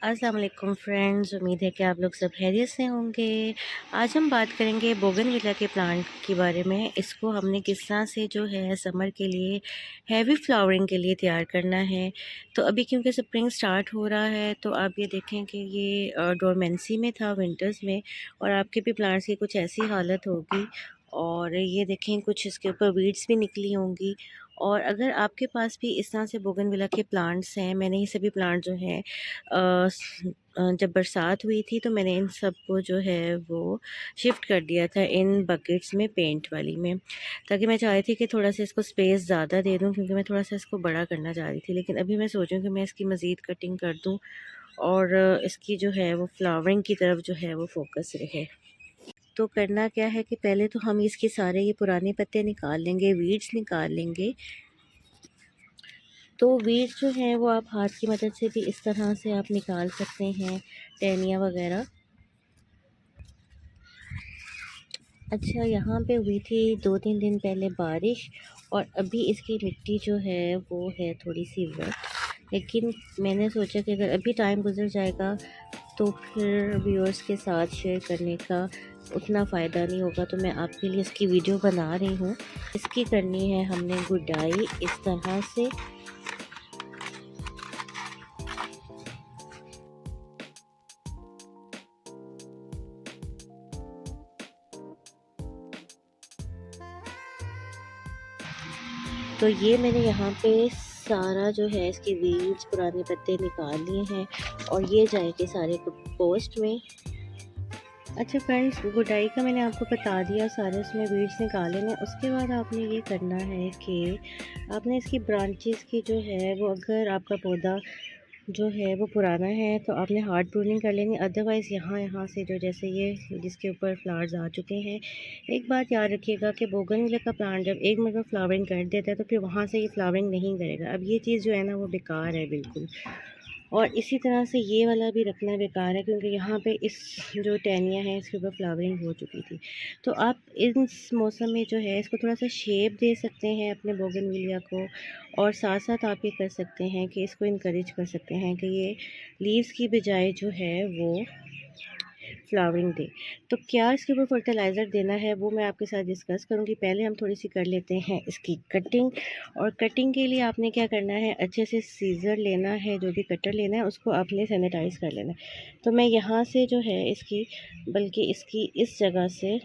अस्सलाम वालेकुम फ्रेंड्स, उम्मीद है कि आप लोग सब खैरियत से होंगे। आज हम बात करेंगे बोगनविला के प्लांट के बारे में। इसको हमने किस तरह से जो है समर के लिए हैवी फ्लावरिंग के लिए तैयार करना है। तो अभी क्योंकि स्प्रिंग स्टार्ट हो रहा है तो आप ये देखें कि ये डोरमेंसी में था विंटर्स में, और आपके भी प्लांट्स की कुछ ऐसी हालत होगी। और ये देखें कुछ इसके ऊपर वीड्स भी निकली होंगी। और अगर आपके पास भी इस तरह से बोगनविला के प्लांट्स हैं, मैंने ये सभी प्लांट जो हैं जब बरसात हुई थी तो मैंने इन सब को जो है वो शिफ्ट कर दिया था इन बकेट्स में, पेंट वाली में, ताकि मैं चाह रही थी कि थोड़ा सा इसको स्पेस ज़्यादा दे दूं, क्योंकि मैं थोड़ा सा इसको बड़ा करना चाह रही थी। लेकिन अभी मैं सोच रही हूँ कि मैं इसकी मज़ीद कटिंग कर दूं और इसकी जो है वो फ्लावरिंग की तरफ जो है वो फोकस रहे। तो करना क्या है कि पहले तो हम इसके सारे ये पुराने पत्ते निकाल लेंगे, वीड्स निकाल लेंगे। तो वीड्स जो हैं वो आप हाथ की मदद से भी इस तरह से आप निकाल सकते हैं, टहनियाँ वगैरह। अच्छा, यहाँ पे हुई थी 2-3 दिन पहले बारिश, और अभी इसकी मिट्टी जो है वो है थोड़ी सी वेट। लेकिन मैंने सोचा कि अगर अभी टाइम गुजर जाएगा तो फिर व्यूअर्स के साथ शेयर करने का उतना फ़ायदा नहीं होगा, तो मैं आपके लिए इसकी वीडियो बना रही हूँ। इसकी करनी है हमने गुडाई इस तरह से। तो ये मैंने यहाँ पे सारा जो है इसकी वीड्स, पुराने पत्ते निकाल लिए हैं, और ये जाएंगे सारे पोस्ट में। अच्छा फ्रेंड्स, गुडाई का मैंने आपको बता दिया, सारे उसमें वीड्स निकाले हैं। उसके बाद आपने ये करना है कि आपने इसकी ब्रांचेस की जो है वो, अगर आपका पौधा जो है वो पुराना है तो आपने हार्ड प्रूनिंग कर लेनी। अदरवाइज़ यहाँ से जो, जैसे ये जिसके ऊपर फ्लावर्स आ चुके हैं, एक बात याद रखिएगा कि बोगनविला का प्लांट जब एक मरतबा फ्लावरिंग कर देता है तो फिर वहाँ से ये फ्लावरिंग नहीं करेगा। अब ये चीज़ जो है ना वो बेकार है बिल्कुल। और इसी तरह से ये वाला भी रखना बेकार है, क्योंकि यहाँ पे इस जो टहनियाँ हैं इसके ऊपर फ्लावरिंग हो चुकी थी। तो आप इस मौसम में जो है इसको थोड़ा सा शेप दे सकते हैं अपने बोगनविलिया को, और साथ साथ आप ये कर सकते हैं कि इसको इनकरेज कर सकते हैं कि ये लीव्स की बजाय जो है वो फ्लावरिंग दे। तो क्या इसके ऊपर फर्टिलाइज़र देना है वो मैं आपके साथ डिस्कस करूँगी। पहले हम थोड़ी सी कर लेते हैं इसकी कटिंग। और कटिंग के लिए आपने क्या करना है, अच्छे से सीज़र लेना है, जो भी कटर लेना है उसको आपने सैनिटाइज़ कर लेना है। तो मैं यहाँ से जो है इसकी, बल्कि इसकी इस जगह से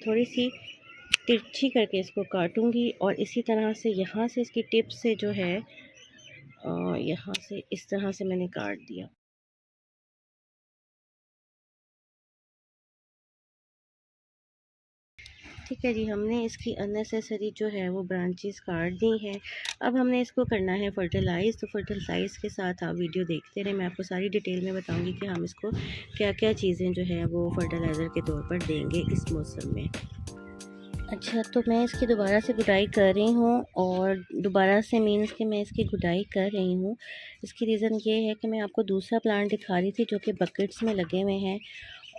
थोड़ी सी तिरछी करके इसको काटूँगी, और इसी तरह से यहाँ से इसकी टिप से जो है यहाँ से इस तरह से मैंने काट दिया। ठीक है जी, हमने इसकी अननेसेसरी जो है वो ब्रांचेस काट दी हैं। अब हमने इसको करना है फर्टिलाइज़। तो फर्टिलाइज़ के साथ आप वीडियो देखते रहें, मैं आपको सारी डिटेल में बताऊंगी कि हम इसको क्या क्या चीज़ें जो है वो फर्टिलाइज़र के तौर पर देंगे इस मौसम में। अच्छा, तो मैं इसकी दोबारा से गुडाई कर रही हूँ, और दोबारा से मीन्स कि मैं इसकी गुडाई कर रही हूँ। इसकी रीज़न ये है कि मैं आपको दूसरा प्लांट दिखा रही थी जो कि बकेट्स में लगे हुए हैं,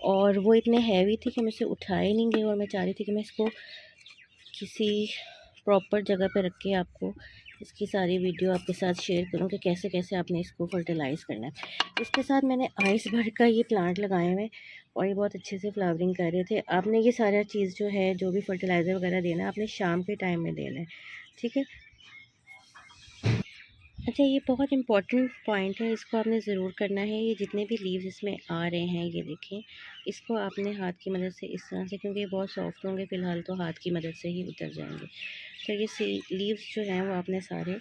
और वो इतने हैवी थे कि मुझसे उठाए नहीं गए, और मैं चाह रही थी कि मैं इसको किसी प्रॉपर जगह पे रख के आपको इसकी सारी वीडियो आपके साथ शेयर करूँ कि कैसे कैसे आपने इसको फर्टिलाइज़ करना है। इसके साथ मैंने आइस भर का ये प्लांट लगाए हुए, और ये बहुत अच्छे से फ्लावरिंग कर रहे थे। आपने ये सारा चीज़ जो है, जो भी फर्टिलाइज़र वगैरह देना है, आपने शाम के टाइम में देना है, ठीक है। अच्छा, ये बहुत इंपॉर्टेंट पॉइंट है, इसको आपने ज़रूर करना है। ये जितने भी लीव्स इसमें आ रहे हैं ये देखें, इसको आपने हाथ की मदद से इस तरह से, क्योंकि ये बहुत सॉफ्ट होंगे फ़िलहाल, तो हाथ की मदद से ही उतर जाएंगे। तो ये लीव्स जो हैं वो आपने सारे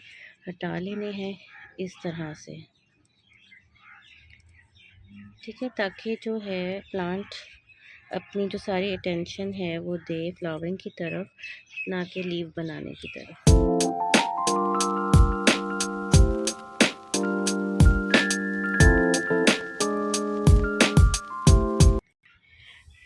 हटा लेने हैं इस तरह से, ठीक है, ताकि जो है प्लांट अपनी जो सारी अटेंशन है वो दे फ्लावरिंग की तरफ, ना कि लीव बनाने की तरफ।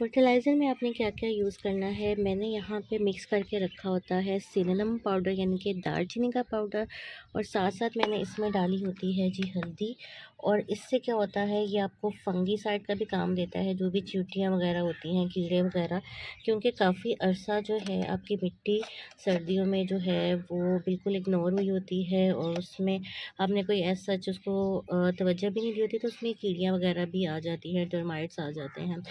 फर्टिलाइज़र में आपने क्या क्या यूज़ करना है, मैंने यहाँ पे मिक्स करके रखा होता है सिनेमम पाउडर यानी कि दालचीनी का पाउडर, और साथ साथ मैंने इसमें डाली होती है जी हल्दी। और इससे क्या होता है, ये आपको फंगीसाइड का भी काम देता है, जो भी चींटियाँ वगैरह होती हैं, कीड़े वगैरह, क्योंकि काफ़ी अरसा जो है आपकी मिट्टी सर्दियों में जो है वो बिल्कुल इग्नोर हुई होती है, और उसमें आपने कोई ऐसा सच उसको तवज्जो भी नहीं दी होती, तो उसमें कीड़ियाँ वगैरह भी आ जाती हैं, टर्माइट्स आ जाते हैं।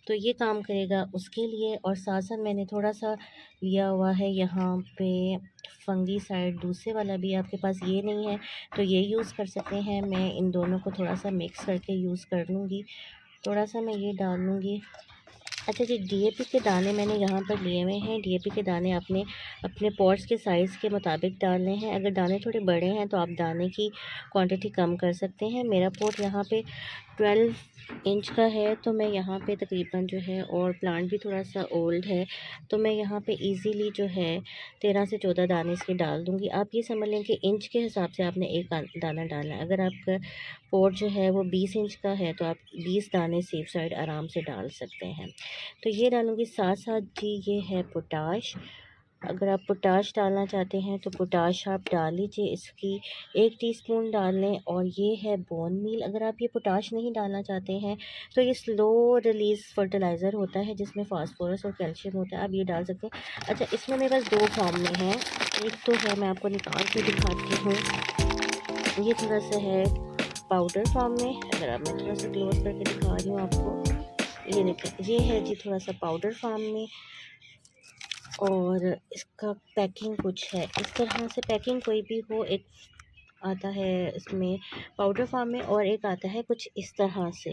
तो ये काम करेगा उसके लिए। और साथ साथ मैंने थोड़ा सा लिया हुआ है यहाँ पे फंगीसाइड, दूसरे वाला भी, आपके पास ये नहीं है तो ये यूज़ कर सकते हैं। मैं इन दोनों को थोड़ा सा मिक्स करके यूज़ कर लूँगी। थोड़ा सा मैं ये डाल लूँगी। अच्छा जी, डीएपी के दाने मैंने यहाँ पर लिए हुए हैं। डीएपी के दाने आपने अपने पॉट्स के साइज़ के मुताबिक डालने हैं। अगर दाने थोड़े बड़े हैं तो आप दाने की क्वांटिटी कम कर सकते हैं। मेरा पॉट यहाँ पे 12 इंच का है, तो मैं यहाँ पे तकरीबन जो है, और प्लांट भी थोड़ा सा ओल्ड है, तो मैं यहाँ पे इजीली जो है 13 से 14 दाने इसके डाल दूँगी। आप ये समझ लें कि इंच के हिसाब से आपने एक दाना डालना है। अगर आपका पॉट जो है वो 20 इंच का है तो आप 20 दाने सेफ साइड आराम से डाल सकते हैं। तो ये डालूँगी। साथ साथ जी ये है पोटाश। अगर आप पोटाश डालना चाहते हैं तो पोटाश आप डाल लीजिए, इसकी 1 टीस्पून डाल लें। और ये है बोन मील। अगर आप ये पोटाश नहीं डालना चाहते हैं तो ये स्लो रिलीज़ फर्टिलाइज़र होता है जिसमें फास्फोरस और कैल्शियम होता है, आप ये डाल सकते हैं। अच्छा, इसमें मेरे पास 2 फॉर्म में है। एक तो है, मैं आपको निकाल के दिखाती हूँ, ये थोड़ा सा है पाउडर फॉर्म में। अगर आप, मैं थोड़ा सा क्लोज करके दिखा रही हूँ आपको, ये देखें, ये है जी थोड़ा सा पाउडर फॉर्म में। और इसका पैकिंग कुछ है इस तरह से। पैकिंग कोई भी हो, एक आता है इसमें पाउडर फॉर्म में और एक आता है कुछ इस तरह से,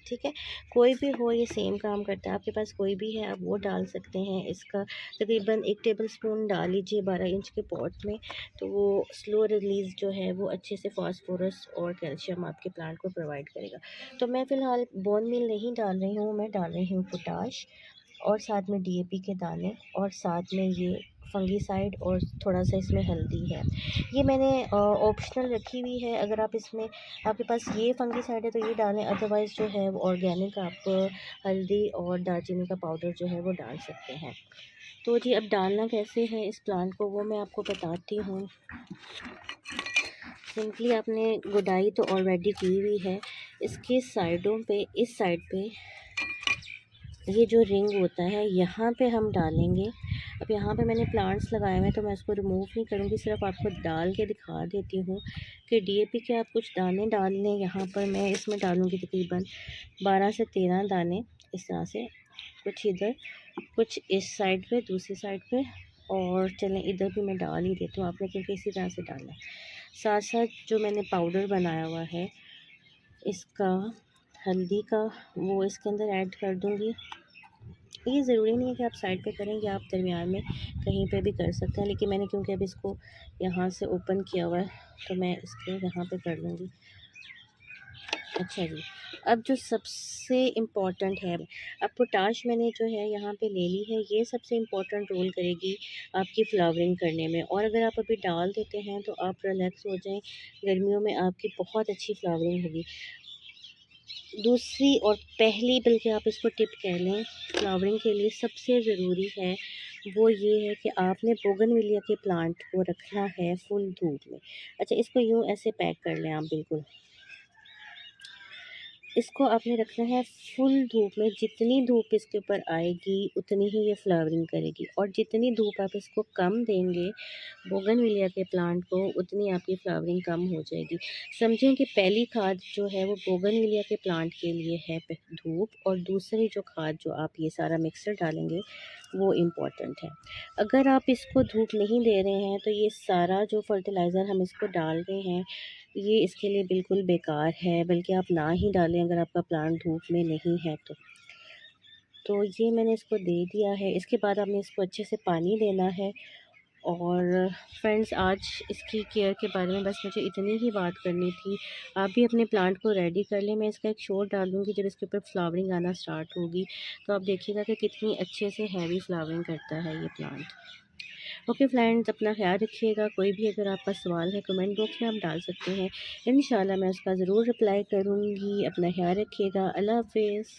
ठीक है। कोई भी हो, ये सेम काम करता है। आपके पास कोई भी है आप वो डाल सकते हैं। इसका तकरीबन 1 टेबलस्पून डाल लीजिए 12 इंच के पॉट में, तो वो स्लो रिलीज़ जो है वो अच्छे से फास्फोरस और कैल्शियम आपके प्लांट को प्रोवाइड करेगा। तो मैं फ़िलहाल बोन मील नहीं डाल रही हूँ, मैं डाल रही हूँ पोटाश, और साथ में डीएपी के दाने, और साथ में ये फंगीसाइड, और थोड़ा सा इसमें हल्दी है। ये मैंने ऑप्शनल रखी हुई है। अगर आप इसमें, आपके पास ये फंगीसाइड है तो ये डालें, अदरवाइज़ जो है वो ऑर्गेनिक आप हल्दी और दालचीनी का पाउडर जो है वो डाल सकते हैं। तो जी, अब डालना कैसे है इस प्लांट को वो मैं आपको बताती हूँ। सिंपली आपने गुडाई तो ऑलरेडी की हुई है, इसके साइडों पे, इस साइड पे ये जो रिंग होता है यहाँ पे हम डालेंगे। अब यहाँ पे मैंने प्लांट्स लगाए हुए हैं तो मैं इसको रिमूव नहीं करूँगी, सिर्फ आपको डाल के दिखा देती हूँ कि डीएपी के आप कुछ दाने डाल लें। यहाँ पर मैं इसमें डालूँगी तकरीबन 12 से 13 दाने, इस तरह से, कुछ इधर, कुछ इस साइड पे, दूसरी साइड पे, और चलें इधर भी मैं डाल ही देती हूँ आपने, क्योंकि इसी तरह से डालना है। साथ साथ जो मैंने पाउडर बनाया हुआ है इसका, हल्दी का, वो इसके अंदर ऐड कर दूँगी। ये ज़रूरी नहीं है कि आप साइड पे करें, या आप दरमियान में कहीं पे भी कर सकते हैं, लेकिन मैंने क्योंकि अब इसको यहाँ से ओपन किया हुआ है तो मैं इसके यहाँ पे कर लूँगी। अच्छा जी, अब जो सबसे इम्पॉर्टेंट है, अब पोटाश मैंने जो है यहाँ पे ले ली है, ये सबसे इम्पॉर्टेंट रोल करेगी आपकी फ्लावरिंग करने में। और अगर आप अभी डाल देते हैं तो आप रिलैक्स हो जाएं, गर्मियों में आपकी बहुत अच्छी फ्लावरिंग होगी। दूसरी और पहली, बल्कि आप इसको टिप कह लें, फ्लावरिंग के लिए सबसे ज़रूरी है वो ये है कि आपने बोगनविलिया के प्लांट को रखना है फुल धूप में। अच्छा, इसको यूँ ऐसे पैक कर लें आप, बिल्कुल इसको आपने रखना है फुल धूप में। जितनी धूप इसके ऊपर आएगी उतनी ही ये फ्लावरिंग करेगी, और जितनी धूप आप इसको कम देंगे बोगनविलिया के प्लांट को, उतनी आपकी फ्लावरिंग कम हो जाएगी। समझें कि पहली खाद जो है वो बोगनविलिया के प्लांट के लिए है धूप, और दूसरी जो खाद जो आप ये सारा मिक्सर डालेंगे वो इम्पॉर्टेंट है। अगर आप इसको धूप नहीं दे रहे हैं तो ये सारा जो फर्टिलाइज़र हम इसको डाल रहे हैं ये इसके लिए बिल्कुल बेकार है, बल्कि आप ना ही डालें अगर आपका प्लांट धूप में नहीं है तो ये मैंने इसको दे दिया है। इसके बाद आपने इसको अच्छे से पानी देना है। और फ्रेंड्स, आज इसकी केयर के बारे में बस मुझे इतनी ही बात करनी थी। आप भी अपने प्लांट को रेडी कर लें। मैं इसका एक शॉट डाल दूँगी जब इसके ऊपर फ्लावरिंग आना स्टार्ट होगी, तो आप देखिएगा कि कितनी अच्छे से हैवी फ्लावरिंग करता है ये प्लांट। ओके फ्रेंड्स, अपना ख्याल रखिएगा। कोई भी अगर आपका सवाल है कमेंट बॉक्स में आप डाल सकते हैं, इंशाल्लाह मैं उसका ज़रूर रिप्लाई करूँगी। अपना ख्याल रखिएगा। अल्लाह हाफ़िज़।